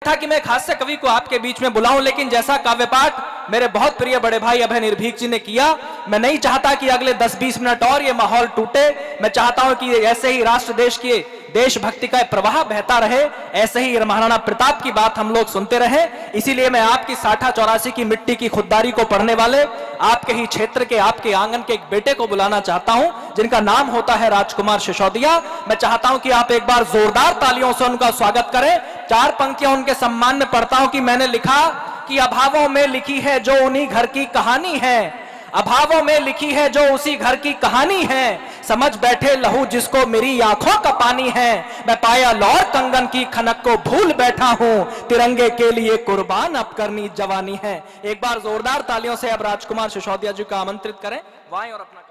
था कि मैं खास से कवि को आपके बीच में बुलाऊं, लेकिन जैसा काव्य पाठ मेरे बहुत प्रिय बड़े भाई अभय निर्भीक जी ने किया, मैं नहीं चाहता कि अगले 10-20 मिनट और ये माहौल टूटे। मैं चाहता हूं कि ऐसे ही राष्ट्र देश के देशभक्ति का प्रवाह बहता रहे, ऐसे ही महाराणा प्रताप की बात हम लोग सुनते रहे। इसीलिए मैं आपकी 60-84 की मिट्टी की खुददारी को पढ़ने वाले आपके ही क्षेत्र के, आपके आंगन के एक बेटे को बुलाना चाहता हूं, जिनका नाम होता है राजकुमार सिसोदिया। मैं चाहता हूं कि आप एक बार जोरदार तालियों से उनका स्वागत करें। 4 पंक्तियां उनके सम्मान में पढ़ता हूं कि मैंने लिखा कि अभावों में लिखी है जो उन्हीं घर की कहानी है, अभावों में लिखी है जो उसी घर की कहानी है, समझ बैठे लहू जिसको मेरी आंखों का पानी है, मैं पाया लौर कंगन की खनक को भूल बैठा हूं, तिरंगे के लिए कुर्बान अब करनी जवानी है। एक बार जोरदार तालियों से अब राजकुमार सिसोदिया जी को आमंत्रित करें वाएं और अपना।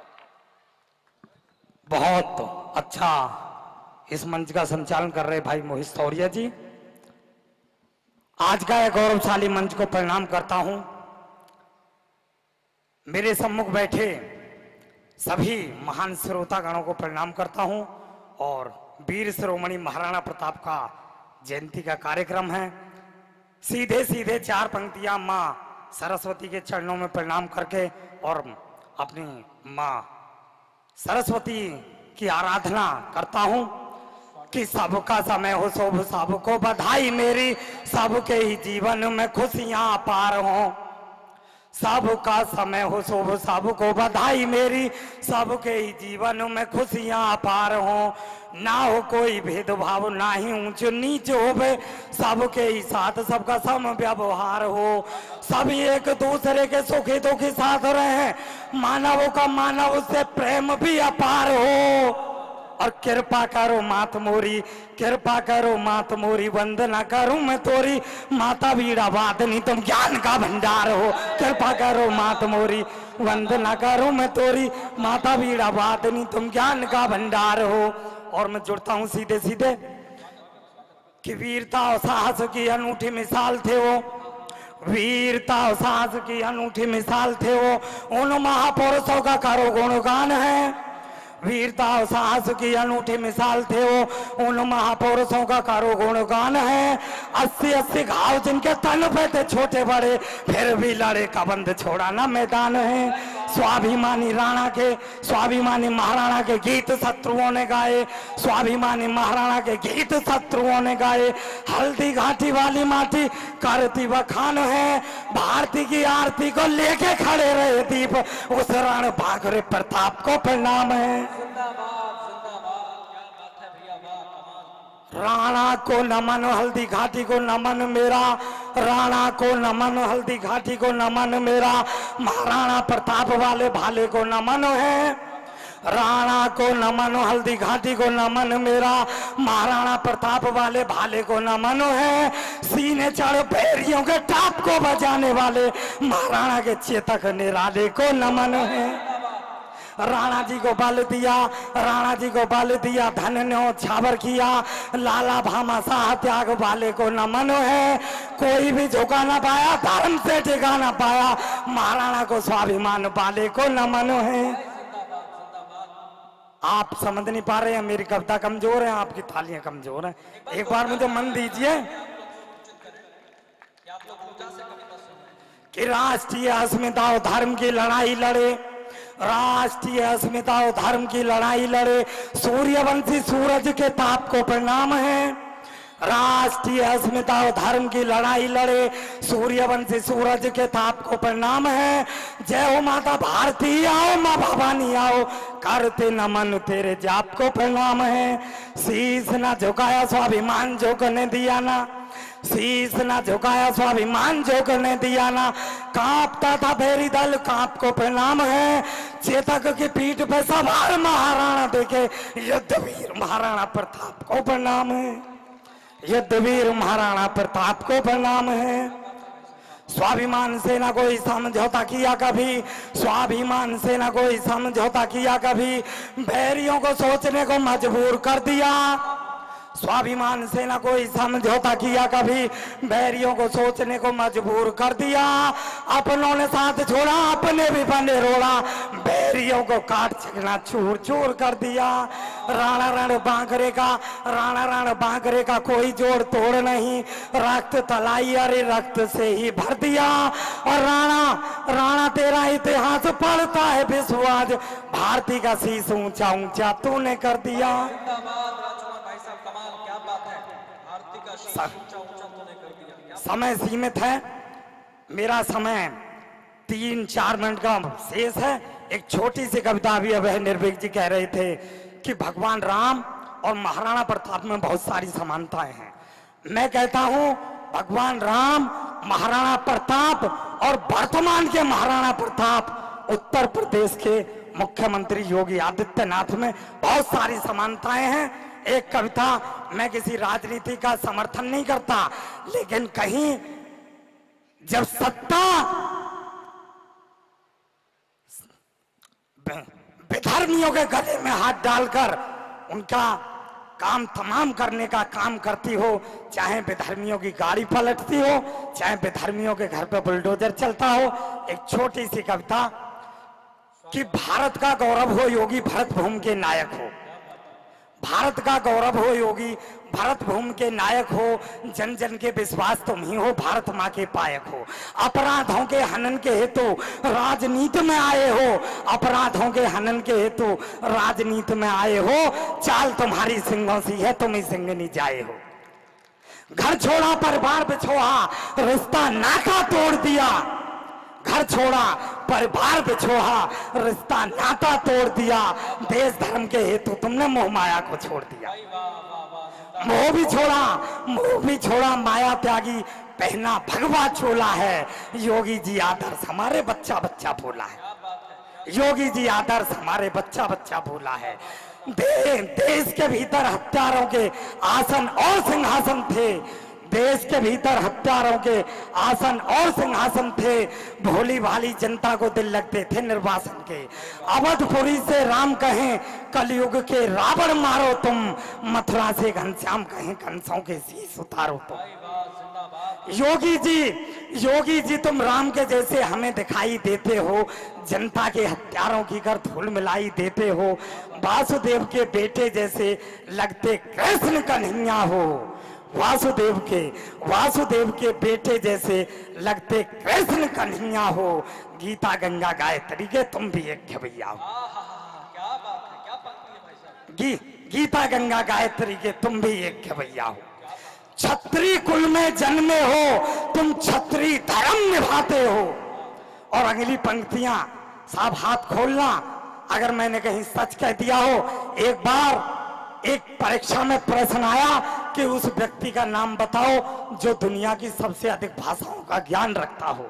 बहुत अच्छा इस मंच का संचालन कर रहे भाई मोहित सौरिया जी। आज का एक गौरवशाली मंच को प्रणाम करता हूं। मेरे सम्मुख बैठे सभी महान श्रोतागणों को प्रणाम करता हूं। और वीर शिरोमणि महाराणा प्रताप का जयंती का कार्यक्रम है। सीधे सीधे 4 पंक्तियां मां सरस्वती के चरणों में प्रणाम करके और अपनी मां सरस्वती की आराधना करता हूं कि सबका समय हो शुभ, सबको बधाई मेरी, सबके ही जीवन में खुशियां अपार हो। सबका समय हो शुभ, सबको बधाई मेरी, सबके ही जीवन में खुशियां अपार हो। ना हो कोई भेदभाव, ना ही ऊंच नीच होवे, सबके ही साथ सबका सम व्यवहार हो। सभी एक दूसरे के सुखी दुखी साथ रहे, मानवों का मानव से प्रेम भी अपार हो। और कृपा करो मात मोरी, कृपा करो मात मोरी, वंदना करूं मैं तोरी, माता वीणा वादनी तुम ज्ञान का भंडार हो। कृपा करो मात मोरी, वंदना करूं मैं तोरी, माता वीणा वादनी तुम ज्ञान का भंडार हो। और मैं जुड़ता हूं सीधे सीधे कि वीरता और साहस की अनूठी मिसाल थे वो, वीरता और साहस की अनूठी मिसाल थे वो, उन महापुरुषों का करो गुणगान है। वीरता और साहस की अनूठी मिसाल थे वो, उन महापुरुषों का करो गुणगान है। 80-80 घाव जिनके तन पे थे छोटे बड़े, फिर भी लड़े का बंद छोड़ा ना मैदान है। स्वाभिमानी राणा के, स्वाभिमानी महाराणा के गीत शत्रुओं ने गाए, स्वाभिमानी महाराणा के गीत शत्रुओं ने गाए। हल्दी घाटी वाली माटी करती बखान है, भारती की आरती को लेके खड़े रहे दीप, उस रण भागरे प्रताप को प्रणाम है। राणा को नमन, हल्दी घाटी को नमन मेरा, राणा को नमन, हल्दी घाटी को नमन मेरा, महाराणा प्रताप वाले भाले को नमन है। राणा को नमन, हल्दी घाटी को नमन मेरा, महाराणा प्रताप वाले भाले को नमन है। सीने चढ़ भैरियों के टाप को बजाने वाले महाराणा के चेतक निराले को नमन है। राणा जी को बल दिया, राणा जी को बल दिया, धन ने छावर किया, लाला भामा शाह त्याग वाले को नमन है। कोई भी झुका ना पाया, धर्म से टिका ना पाया, महाराणा को स्वाभिमान वाले को नमन है। आप समझ नहीं पा रहे हैं, मेरी कविता कमजोर है, आपकी थालियां कमजोर हैं। एक बार मुझे मन दीजिए कि राष्ट्रीय अस्मिता और धर्म की लड़ाई लड़े, राष्ट्रीय अस्मिता और धर्म की लड़ाई लड़े, सूर्यवंशी सूरज के ताप को प्रणाम है। राष्ट्रीय अस्मिता और धर्म की लड़ाई लड़े, सूर्यवंशी सूरज के ताप को प्रणाम है। जय हो माता भारती, आओ माँ भवानी आओ, करते नमन तेरे जाप को प्रणाम है। शीश ना झुकाया स्वाभिमान जो करने दिया ना, शीश ना झुकाया स्वाभिमान जो करने दिया ना, कांपता था भैरी दल कांप को प्रणाम है। चेतक की पीठ पे सवार महाराणा देखे, युद्धवीर महाराणा प्रताप को प्रणाम है, युद्धवीर महाराणा प्रताप को प्रणाम है। स्वाभिमान से ना कोई समझौता किया कभी, स्वाभिमान से ना कोई समझौता किया कभी, बैरियों को सोचने को मजबूर कर दिया। स्वाभिमान से ना कोई समझौता किया कभी, बैरियों को सोचने को मजबूर कर दिया। अपनों ने साथ छोड़ा, अपने भी बने रोड़ा, बैरियों को काट चिकना चूर चूर कर दिया। राणा रण बांकरे का, राणा रण बांकरे का कोई जोड़ तोड़ नहीं, रक्त तलाई अरे रक्त से ही भर दिया। और राणा राणा तेरा इतिहास पढ़ता है विश्व आज, भारती का शीश ऊंचा ऊंचा तूने कर दिया। समय सीमित है, मेरा समय 3-4 मिनट का शेष है। एक छोटी सी कविता भी अभय निर्भीक जी कह रहे थे कि भगवान राम और महाराणा प्रताप में बहुत सारी समानताएं हैं। मैं कहता हूं भगवान राम, महाराणा प्रताप और वर्तमान के महाराणा प्रताप उत्तर प्रदेश के मुख्यमंत्री योगी आदित्यनाथ में बहुत सारी समानताएं हैं। एक कविता, मैं किसी राजनीति का समर्थन नहीं करता, लेकिन कहीं जब सत्ता विधर्मियों के गले में हाथ डालकर उनका काम तमाम करने का काम करती हो, चाहे विधर्मियों की गाड़ी पलटती हो, चाहे विधर्मियों के घर पे बुलडोजर चलता हो। एक छोटी सी कविता कि भारत का गौरव हो योगी भरत भूमि के नायक हो, भारत का गौरव हो योगी भरत भूमि के नायक हो, जन जन के विश्वास तुम ही हो, भारत माँ के पायक हो। अपराधों के हनन के हेतु राजनीति में आए हो, अपराधों के हनन के हेतु राजनीति में आए हो, चाल तुम्हारी सिंहों सी है, तुम ही सिंगनी जाए हो। घर छोड़ा परिवार बिछोहा, रिश्ता नाता तोड़ दिया, घर छोड़ा परिवार बिछोहा, रिश्ता नाता तोड़ दिया। देश धर्म के हेतु तुमने मोह माया को छोड़ दिया, मोह भी छोड़ा माया त्यागी, पहना भगवा चोला है। योगी जी आदर्श हमारे बच्चा बच्चा बोला है, योगी जी आदर्श हमारे बच्चा बच्चा बोला है। देश के भीतर हत्यारों के आसन और सिंहासन थे, देश के भीतर हत्यारों के आसन और सिंहासन थे, भोली भाली जनता को दिल लगते थे निर्वासन के। अवधपुरी से राम कहें कलयुग के रावण मारो तुम, मथुरा से घनश्याम कहें कंसों के शीश उतारो तुम। योगी जी तुम राम के जैसे हमें दिखाई देते हो, जनता के हत्यारों की कर धूल मिलाई देते हो। वासुदेव के बेटे जैसे लगते कृष्ण कन्हैया हो, वासुदेव के बेटे जैसे लगते कृष्ण कन्हैया हो। गीता गंगा गायत्री के तुम भी एक खबैया हो, गीता गंगा गायत्री के तुम भी एक खबैया हो। छत्री कुल में जन्मे हो तुम, छत्री धर्म निभाते हो। और अगली पंक्तियां साहब हाथ खोलना, अगर मैंने कहीं सच कह दिया हो। एक बार एक परीक्षा में प्रश्न आया कि उस व्यक्ति का नाम बताओ जो दुनिया की सबसे अधिक भाषाओं का ज्ञान रखता हो,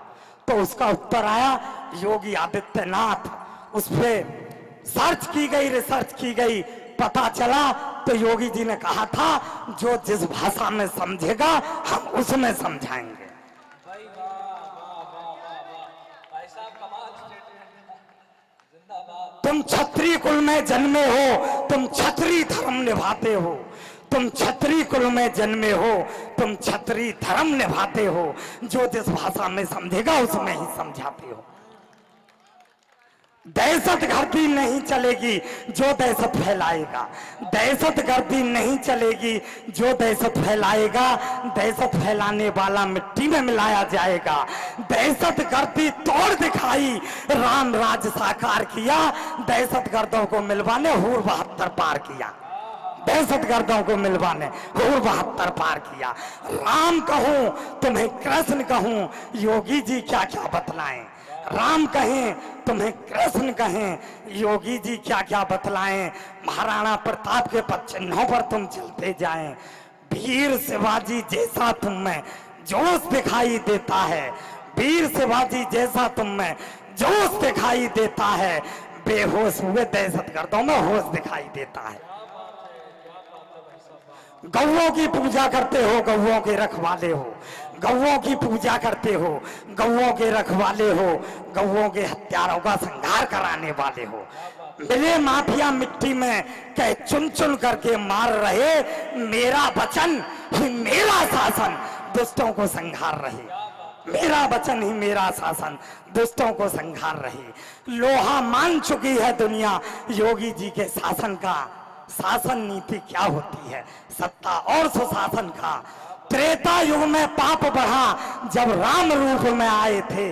तो उसका उत्तर आया योगी आदित्यनाथ। उस पर सर्च की गई, रिसर्च की गई, पता चला तो योगी जी ने कहा था जो जिस भाषा में समझेगा हम उसमें समझाएंगे। तुम क्षत्रिय कुल में जन्मे हो, तुम क्षत्रिय धर्म निभाते हो, तुम क्षत्रिय कुल में जन्मे हो, तुम क्षत्रिय धर्म निभाते हो। जो जिस भाषा में समझेगा उसमें ही समझाते हो। दहशतगर्दी नहीं चलेगी जो दहशत फैलाएगा, दहशतगर्दी नहीं चलेगी जो दहशत फैलाएगा, दहशत फैलाने वाला मिट्टी में मिलाया जाएगा। दहशतगर्दी तोड़ दिखाई, राम राज साकार किया, दहशतगर्दों को मिलवाने हूर 72 पार किया, दहशतगर्दों को मिलवाने हूर 72 पार किया। राम कहूं तुम्हें कृष्ण कहूं, योगी जी क्या क्या बतलाएं। राम कहें तुम्हें कृष्ण कहें, योगी जी क्या क्या बतलाएं। महाराणा प्रताप के पद चिन्हों पर तुम चलते जाएं। वीर शिवाजी जैसा तुम में जोश दिखाई देता है, वीर शिवाजी जैसा तुम में जोश दिखाई देता है। बेहोश हुए दहशतगर्दों में होश दिखाई देता है। गौओं की पूजा करते हो, गौओं के रखवाले हो, गौओं की पूजा करते हो, गौओं के रखवाले हो, गौओं के हत्यारों का संहार कराने वाले हो। मिले माफिया मिट्टी में कह चुन चुन करके मार रहे, मेरा वचन ही मेरा शासन दुष्टों को संहार रहे, मेरा वचन ही मेरा शासन दुष्टों को संहार रहे। लोहा मान चुकी है दुनिया योगी जी के शासन का। शासन नीति क्या होती है? सत्ता और सुशासन का। त्रेता युग में पाप बढ़ा जब राम रूप में आए थे।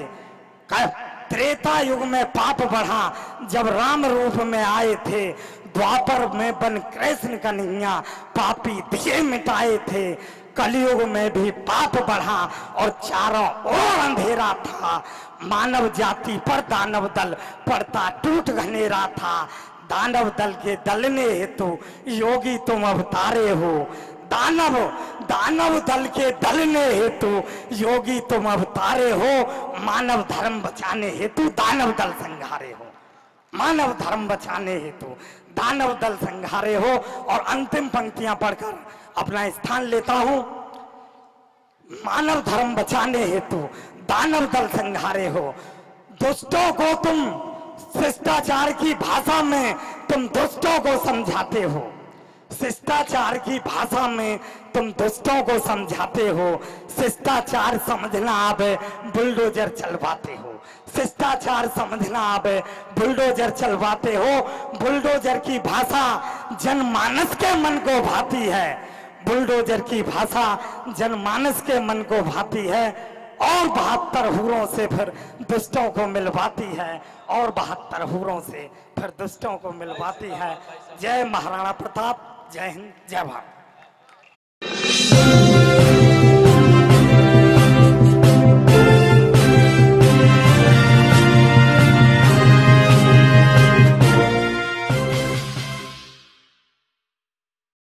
त्रेता युग में पाप बढ़ा जब राम रूप में आए थे। द्वापर में बन कृष्ण कन्हैया पापी दिए मिटाए थे। कलयुग में भी पाप बढ़ा और चारों ओर अंधेरा था। मानव जाति पर दानव दल पड़ता टूट घनेरा था। दानव दल के दलने हेतु योगी तुम अवतारे हो। दानव दल के दलने हेतु योगी तुम अवतारे हो। मानव धर्म बचाने हेतु दानव दल संघारे हो। मानव धर्म बचाने हेतु दानव दल संघारे हो। और अंतिम पंक्तियां पढ़कर अपना स्थान लेता हूं। मानव धर्म बचाने हेतु दानव दल संघारे हो। दुष्टों को तुम शिष्टाचार की भाषा में तुम दुष्टों को समझाते हो। शिष्टाचार की भाषा में तुम दुष्टों को समझाते हो। शिष्टाचार समझना आवे बुलडोजर चलवाते हो। शिष्टाचार समझना आवे बुलडोजर चलवाते हो। बुलडोजर की भाषा जनमानस के मन को भाती है। बुलडोजर की भाषा जनमानस के मन को भाती है। और 72 हूरों से फिर दुष्टों को मिलवाती है। और 72 हूरों से फिर दुष्टों को मिलवाती है। जय महाराणा प्रताप। जय हिंद, जय भारत।